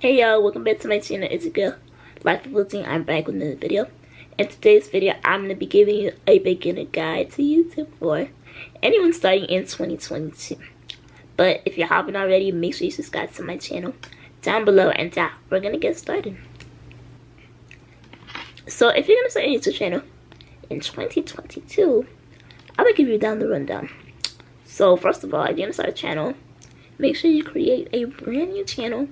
Hey y'all, welcome back to my channel. It's your girl, Life of Routine. I'm back with another video. In today's video, I'm going to be giving you a beginner guide to YouTube for anyone starting in 2022. But if you haven't already, make sure you subscribe to my channel down below, and we're going to get started. So if you're going to start a YouTube channel in 2022, I'm going to give you down the rundown. So first of all, if you're going to start a channel, make sure you create a brand new channel.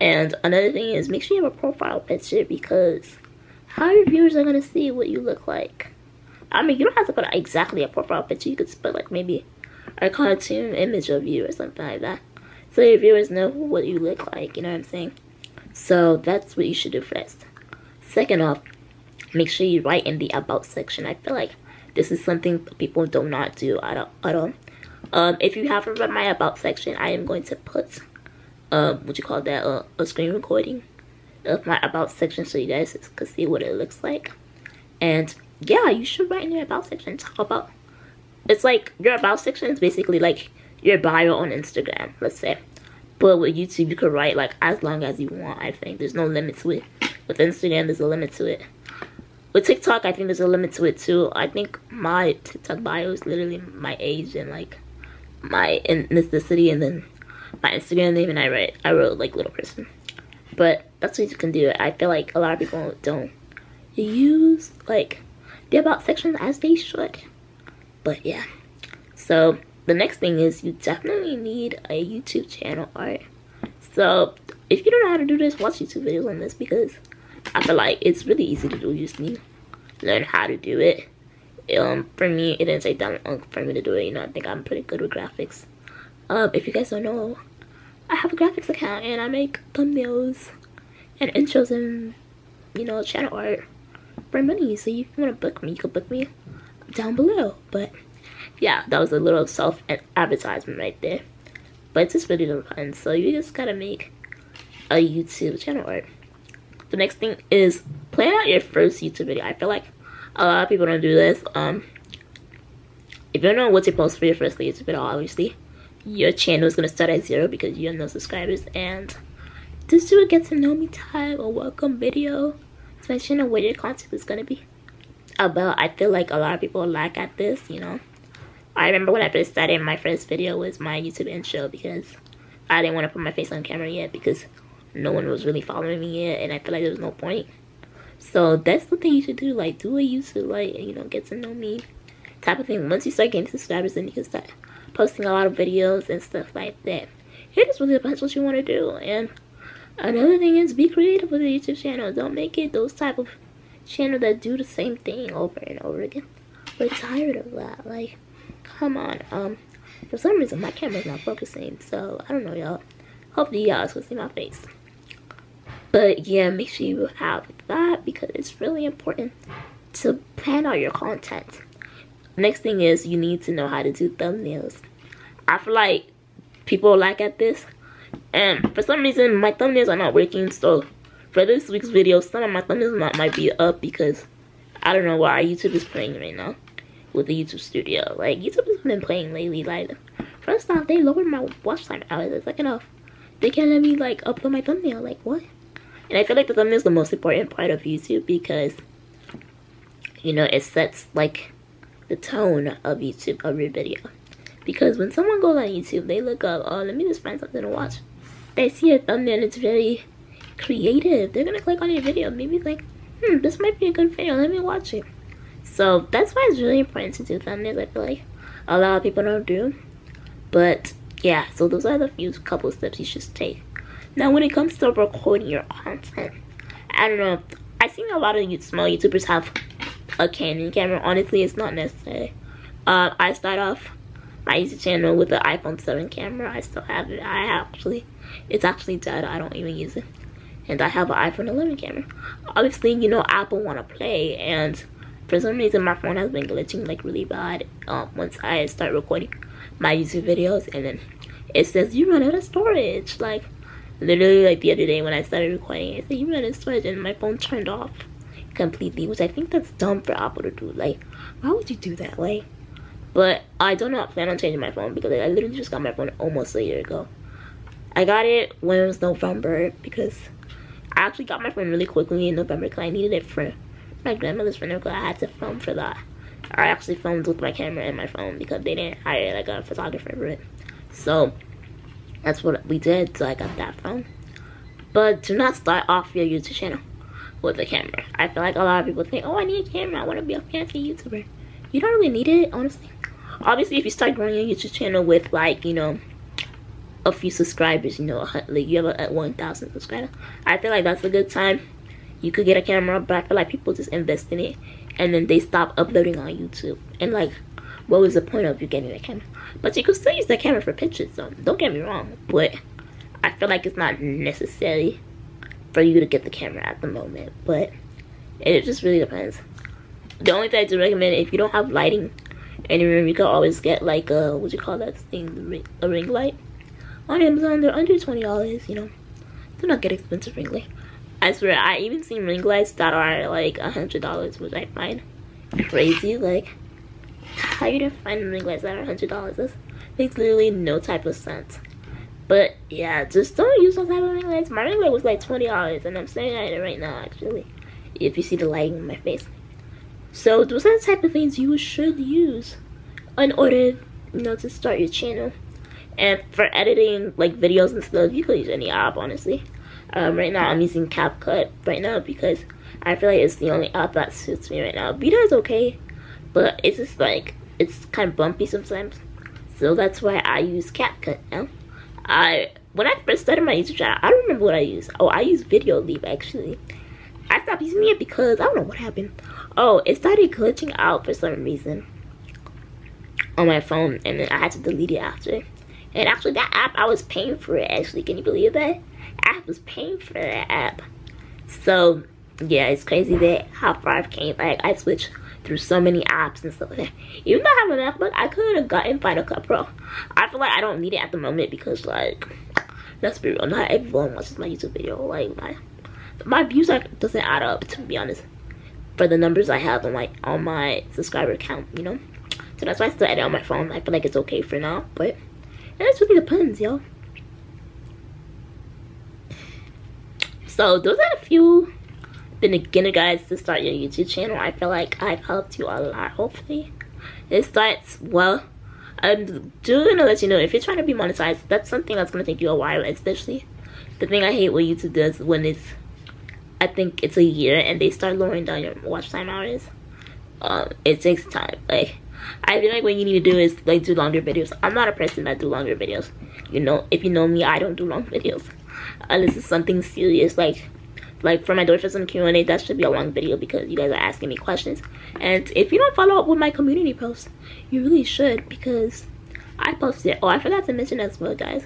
And another thing is, make sure you have a profile picture, because how your viewers are going to see what you look like. I mean, you don't have to put exactly a profile picture. You could just put like maybe a cartoon image of you or something like that, so your viewers know what you look like, you know what I'm saying? So that's what you should do first. Second off, make sure you write in the about section. I feel like this is something people do not do at all. If you haven't read my about section, I am going to put what you call that, a screen recording of my about section, so you guys can see what it looks like. And yeah, you should write in your about section, talk about, it's like your about section is basically like your bio on Instagram, let's say. But with YouTube, you could write like as long as you want. I think there's no limit to it. With Instagram, there's a limit to it. With TikTok, I think there's a limit to it too. I think my TikTok bio is literally my age and like my ethnicity, and then my Instagram name, and I wrote like little person. But that's what you can do. I feel like a lot of people don't use like the about section as they should. But yeah. So the next thing is, you definitely need a YouTube channel art. So if you don't know how to do this, watch YouTube videos on this, because I feel like it's really easy to do. You just need to learn how to do it. For me, it didn't take that long for me to do it. You know, I think I'm pretty good with graphics. If you guys don't know, I have a graphics account and I make thumbnails and intros and, you know, channel art for money. So if you want to book me, you can book me down below. But yeah, that was a little self-advertisement right there. But it's just really fun. So you just gotta make a YouTube channel art. The next thing is, plan out your first YouTube video. I feel like a lot of people don't do this. If you don't know what to post for your first YouTube video, obviously your channel is going to start at 0 because you have no subscribers. And just do a get to know me time, a welcome video to my channel, where your content is going to be about. I feel like a lot of people lack at this, you know. I remember when I first started, my first video was my YouTube intro, because I didn't want to put my face on camera yet, because no one was really following me yet, and I feel like there was no point. So that's the thing you should do, like do a YouTube, like, you know, get to know me type of thing. Once you start getting subscribers, then you can start posting a lot of videos and stuff like that. It just really depends what you want to do. And another thing is, be creative with your YouTube channel. Don't make it those type of channel that do the same thing over and over again. We're tired of that. Like, come on. For some reason my camera's not focusing, so I don't know, y'all. Hopefully y'all can see my face. But yeah, make sure you have that, because it's really important to plan out your content. Next thing is, you need to know how to do thumbnails. I feel like people lack at this, and for some reason my thumbnails are not working. So for this week's video, some of my thumbnails might be up, because I don't know why YouTube is playing right now with the YouTube studio. Like, YouTube has been playing lately. Like, first off, they lowered my watch time hours. Second off, they can't let me like upload my thumbnail. Like, what? And I feel like the thumbnail is the most important part of YouTube, because, you know, it sets like the tone of YouTube, of your video. Because when someone goes on YouTube, they look up, oh, let me just find something to watch. They see a thumbnail, it's very creative. They're gonna click on your video, maybe think, this might be a good video, let me watch it. So that's why it's really important to do thumbnails. I feel like a lot of people don't do. But yeah, so those are the couple steps you should take. Now, when it comes to recording your content, I don't know, I think a lot of small YouTubers have a Canon camera. Honestly, it's not necessary. I start off my YouTube channel with the iPhone 7 camera. I still have it. It's actually dead. I don't even use it. And I have an iPhone 11 camera. Obviously, you know, Apple want to play, and for some reason my phone has been glitching like really bad once I start recording my YouTube videos, and then it says you run out of storage. Like, literally, like the other day when I started recording, it said you run out of storage, and my phone turned off completely, which I think that's dumb for Apple to do. Like, why would you do that? Like, but I don't know, I plan on changing my phone, because I literally just got my phone almost a year ago. I got it when it was November because I actually got my phone really quickly in November because I needed it for my grandmother's funeral because I had to film for that. I actually filmed with my camera and my phone because they didn't hire like a photographer for it. So that's what we did, so I got that phone. But do not start off your YouTube channel with a camera. I feel like a lot of people think, oh, I need a camera, I want to be a fancy YouTuber. You don't really need it, honestly. Obviously, if you start growing your YouTube channel with like, you know, a few subscribers, you know, like you have a 1,000 subscribers, I feel like that's a good time. You could get a camera, but I feel like people just invest in it and then they stop uploading on YouTube. And like, what was the point of you getting a camera? But you could still use the camera for pictures, so don't get me wrong. But I feel like it's not necessary for you to get the camera at the moment. But it just really depends. The only thing I do recommend, if you don't have lighting in your room, you can always get like a, what you call that thing, a ring light on Amazon. They're under $20, you know. Do not get expensive ring light. I swear, I even seen ring lights that are like $100, which I find crazy. Like, how you didn't find ring lights that are $100? This makes literally no type of sense. But yeah, just don't use those type of ring lights. My ring light was like $20, and I'm staring at it right now, actually. If you see the lighting in my face. So those are the type of things you should use in order, you know, to start your channel. And for editing like videos and stuff, you could use any app, honestly. Right now I'm using CapCut right now because I feel like it's the only app that suits me right now. Vita is okay, but it's just like, it's kind of bumpy sometimes. So that's why I use CapCut now. When I first started my YouTube channel, I don't remember what I used. Oh, I used Videoleap actually. I stopped using it because I don't know what happened. Oh, it started glitching out for some reason on my phone, and then I had to delete it after. And actually, that app, I was paying for it, actually. Can you believe that? I was paying for that app. So, yeah, it's crazy that how far I've came. Like, I switched through so many apps and stuff like that. Even though I have an MacBook, I could have gotten Final Cut Pro. I feel like I don't need it at the moment because, like, let's be real, not everyone watches my YouTube video. Like, my views doesn't add up, to be honest, for the numbers I have on my subscriber count, you know. So that's why I still edit on my phone. I feel like it's okay for now, but it just really depends, yo. So those are a few beginner guides to start your YouTube channel. I feel like I've helped you a lot. Hopefully it starts well. I'm doing to let you know, if you're trying to be monetized, that's something that's gonna take you a while. Especially the thing I hate what YouTube does when it's, I think it's a year and they start lowering down your watch time hours. It takes time. Like, I feel like what you need to do is like do longer videos. I'm not a person that do longer videos. You know, if you know me, I don't do long videos unless it's something serious. Like for my Dorfism Q&A, that should be a long video because you guys are asking me questions. And if you don't follow up with my community posts, you really should, because I post it. Oh, I forgot to mention as well, guys.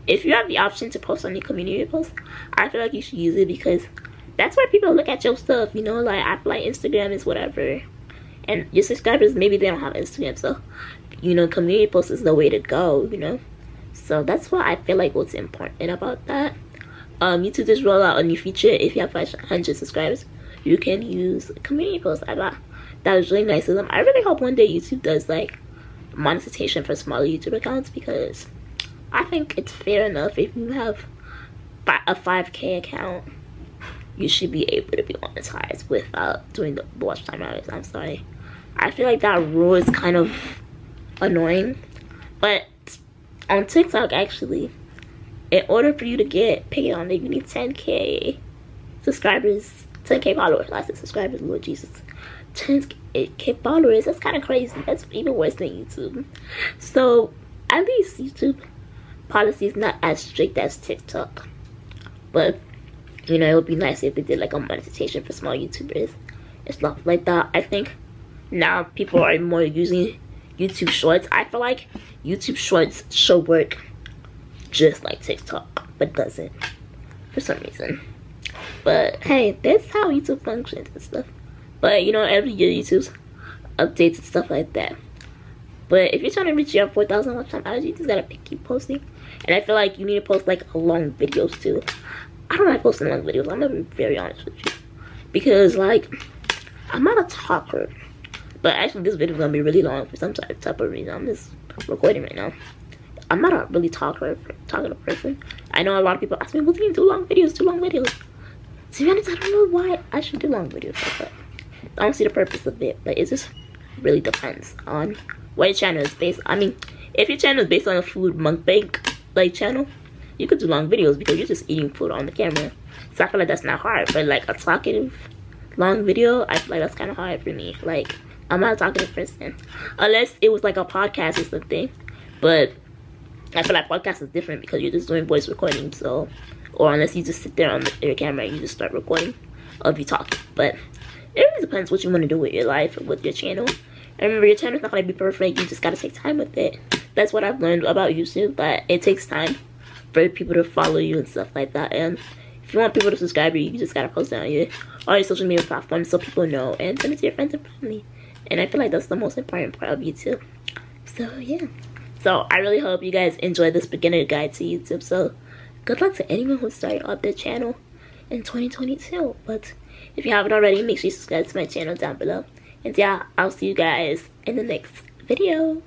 If you have the option to post on your community posts, I feel like you should use it because that's where people look at your stuff, you know. Like, I feel like Instagram is whatever, and your subscribers, maybe they don't have Instagram, so, you know, community posts is the way to go, you know. So that's why I feel like what's important about that. YouTube just roll out a new feature. If you have 500 subscribers, you can use community posts. I thought that was really nice of them. I really hope one day YouTube does like monetization for smaller YouTube accounts, because I think it's fair enough. If you have a 5K account, you should be able to be monetized without doing the watch time hours. I'm sorry, I feel like that rule is kind of annoying. But on TikTok, actually, in order for you to get paid on it, you need 10K subscribers, 10K followers. I said subscribers, Lord Jesus. 10K followers, that's kind of crazy. That's even worse than YouTube. So at least YouTube policy is not as strict as TikTok. But, you know, it would be nice if they did like a monetization for small YouTubers and stuff like that. I think now people are more using YouTube Shorts. I feel like YouTube Shorts should work just like TikTok, but doesn't for some reason. But hey, that's how YouTube functions and stuff. But you know, every year YouTube's updates and stuff like that. But if you're trying to reach your 4,000 watch time hours, you just gotta keep posting. And I feel like you need to post like long videos too. I don't like posting long videos, I'm gonna be very honest with you, because like, I'm not a talker. But actually this video is gonna be really long for some type of reason. I'm just recording right now. I'm not a really talkative person. I know a lot of people ask me, what do you mean do long videos, do long videos? To be honest, I don't know why I should do long videos like that. I don't see the purpose of it, but it just really depends on what your channel is based. I mean, if your channel is based on a food mukbang like channel, you could do long videos because you're just eating food on the camera. So I feel like that's not hard. But like a talkative long video, I feel like that's kind of hard for me. Like, I'm not a talkative person unless it was like a podcast or something. But I feel like podcast is different because you're just doing voice recording. So, or unless you just sit there on your camera and you just start recording of you talking. But it really depends what you want to do with your life, with your channel. And remember, your channel's not going to be perfect. You just got to take time with it. That's what I've learned about YouTube, that it takes time for people to follow you and stuff like that. And if you want people to subscribe you, you just got to post it on all your social media platforms so people know, and send it to your friends and family. And I feel like that's the most important part of YouTube. So, yeah. So, I really hope you guys enjoyed this beginner guide to YouTube. So, good luck to anyone who's starting up their channel in 2022. But if you haven't already, make sure you subscribe to my channel down below. And yeah, I'll see you guys in the next video.